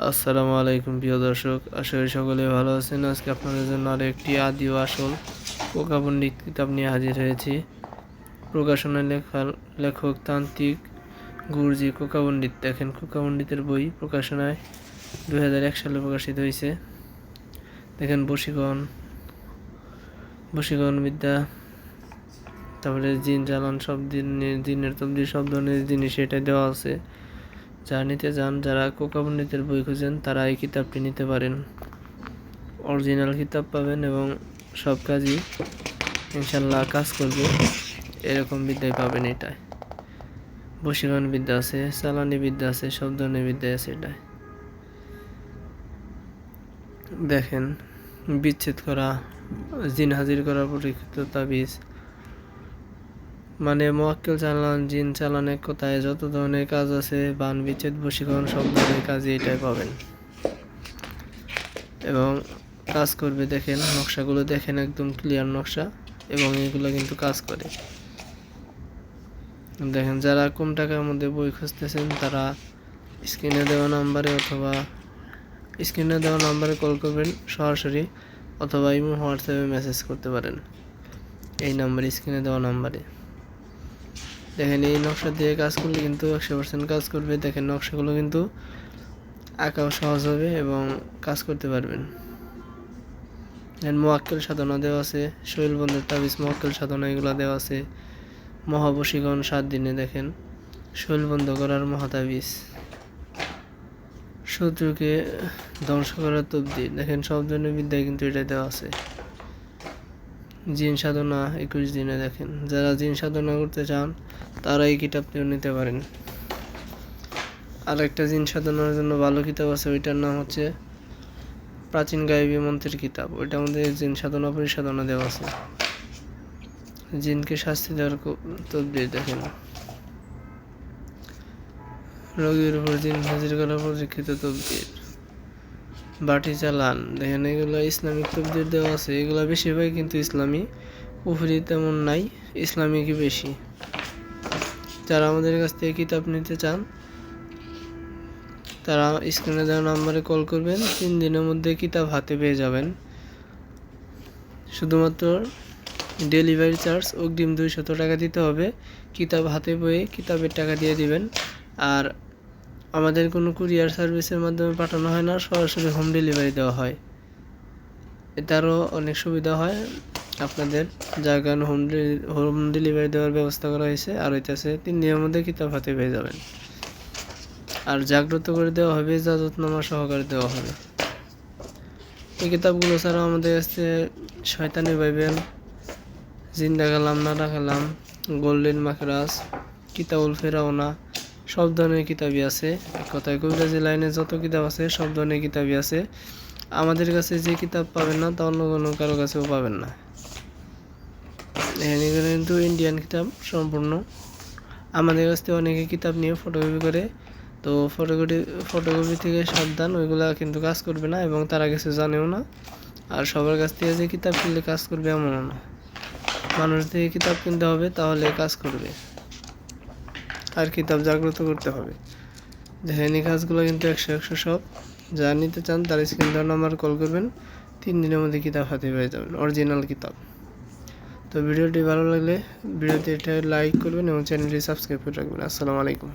আসসালামু আলাইকুম প্রিয় দর্শক, আশা করি সকলে ভালো আছেন। আজকে আপনাদের জন্য আরও একটি আদি ও আসল কোকা পণ্ডিত কিতাব নিয়ে হাজির হয়েছি। প্রকাশনায় লেখক তান্ত্রিক গুরুজি কোকা পণ্ডিত। দেখেন, কোকা পণ্ডিতের বই প্রকাশনায় 2001 সালে প্রকাশিত হয়েছে। দেখেন, বশীকরণ বিদ্যা, তারপরে জিন চালান, সব জিনের তবদিল, সব ধরনের জিনিস এটা দেওয়া আছে। যা নিতে চান, যারা কোকা পণ্ডিতের বই খুঁজেন, তারা এই কিতাবটি নিতে পারেন। অরিজিনাল কিতাব পাবেন এবং সব কাজই ইনশাল্লাহ কাজ করবে, এরকম বিদ্যাই পাবেন। এটায় বশীকরণ বিদ্যা আছে, চালানি বিদ্যা আছে, সব ধরনের বিদ্যা আছে এটায়। দেখেন, বিচ্ছেদ করা, জিন হাজির করা, পরীক্ষিত তাবিজ, মানে মোয়াক্কেল চালান, জিন চালান, এক কথায় যত ধরনের কাজ আছে, বান বিচ্ছেদ, বশীকরণ, সব ধরনের কাজই এটাই পাবেন এবং কাজ করবে। দেখেন, নকশাগুলো দেখেন, একদম ক্লিয়ার নকশা এবং এগুলো কিন্তু কাজ করে। দেখেন, যারা কম টাকার মধ্যে বই খুঁজতেছেন, তারা স্ক্রিনে দেওয়া নাম্বারে কল করবেন সরাসরি, অথবা ইমো, হোয়াটসঅ্যাপে মেসেজ করতে পারেন এই নাম্বারে, স্ক্রিনে দেওয়া নাম্বারে। দেখেন, এই নকশা দিয়ে কাজ করলে কিন্তু 100% কাজ করবে। দেখেন, নকশাগুলো কিন্তু আঁকাও সহজ হবে এবং কাজ করতে পারবেন। মোয়াক্কেল সাধনা দেওয়া আছে, শৈল বন্ধের তাবিজ, মোয়াক্কেল সাধনা এগুলো দেওয়া আছে। মহাবশীকরণ 7 দিনে, দেখেন, শৈল বন্ধ করার মহাতাবিজ, শত্রুকে ধ্বংস করার তবদিল, দেখেন, সব ধরনের বিদ্যায় কিন্তু এটা দেওয়া আছে। জিন সাধনা 21 দিনে, দেখেন, যারা জিন সাধনা করতে চান তারা এই কিতাবটিও নিতে পারেন। আর একটা জিন সাধনার জন্য ভালো কিতাব আছে, ওইটার নাম হচ্ছে প্রাচীন গায়েবী মন্ত্রের কিতাব। ওইটার মধ্যে জিন সাধনা পরিসাধনা দেওয়া আছে, জিনকে শাস্তি দেওয়ার তদবির। দেখেন, রোগীর উপর জিন হাজির করার পরীক্ষিত তদবির, বাটি চালান। দেখেন, এগুলো ইসলামিক তদবির দেওয়া আছে। এগুলো বেশিরভাগ কিন্তু ইসলামী, কুফরি তেমন নাই, ইসলামিকই বেশি। যারা আমাদের কাছ থেকে কিতাব নিতে চান, তারা স্ক্রিনে দেওয়া নাম্বারে কল করবেন। 3 দিনের মধ্যে কিতাব হাতে পেয়ে যাবেন। শুধুমাত্র ডেলিভারি চার্জ অগ্রিম 200 টাকা দিতে হবে। কিতাব হাতে পেয়ে কিতাবের টাকা দিয়ে দিবেন। আর আমাদের কোনো কুরিয়ার সার্ভিসের মাধ্যমে পাঠানো হয় না, সরাসরি হোম ডেলিভারি দেওয়া হয়। এটারও অনেক সুবিধা হয় আপনাদের, যার কারণে হোম ডেলিভারি দেওয়ার ব্যবস্থা করা হয়েছে। আর হইতেছে 3 দিনের মধ্যে কিতাব হাতে পেয়ে যাবেন। আর জাগ্রত করে দেওয়া হবে, ইজাজতনামা সহকারে দেওয়া হবে। এই কিতাবগুলো ছাড়াও আমাদের কাছে শয়তানি বাইবেল, জিন্দা কালাম, নারা কালাম, গোল্ডেন মাখরাজ, কিতাবুল ফেরাউনা, সব ধরনের কিতাবই আছে। এক কথায় কবিরাজি লাইনে যত কিতাব আছে, সব ধরনের কিতাবই আছে। আমাদের কাছে যে কিতাব পাবেন না, তা অন্য কোনো কারো কাছেও পাবেন না। এখানে কিন্তু ইন্ডিয়ান কিতাব সম্পূর্ণ। আমাদের কাছ থেকে অনেকে কিতাব নিয়ে ফটোকপি করে, তো ফটোকপি থেকে সাবধান, ওইগুলা কিন্তু কাজ করবে না এবং তারা কিছু জানেও না। আর সবার কাছ থেকে যে কিতাব কিনলে কাজ করবে এমনও না, মানুষ থেকে কিতাব কিনতে হবে, তাহলে কাজ করবে। আর কিতাব জাগ্রত করতে হবে। দেখেন, এই কাজগুলো কিন্তু 100 সব। যা নিতে চান তার স্ক্রিন দেওয়ার নাম্বার কল করবেন। 3 দিনের মধ্যে কিতাব হাতে পেয়ে যাবেন, অরিজিনাল কিতাব। তো ভিডিওটি ভালো লাগলে ভিডিওতে এটা লাইক করবেন এবং চ্যানেলটি সাবস্ক্রাইব করে রাখবেন। আসসালামু আলাইকুম।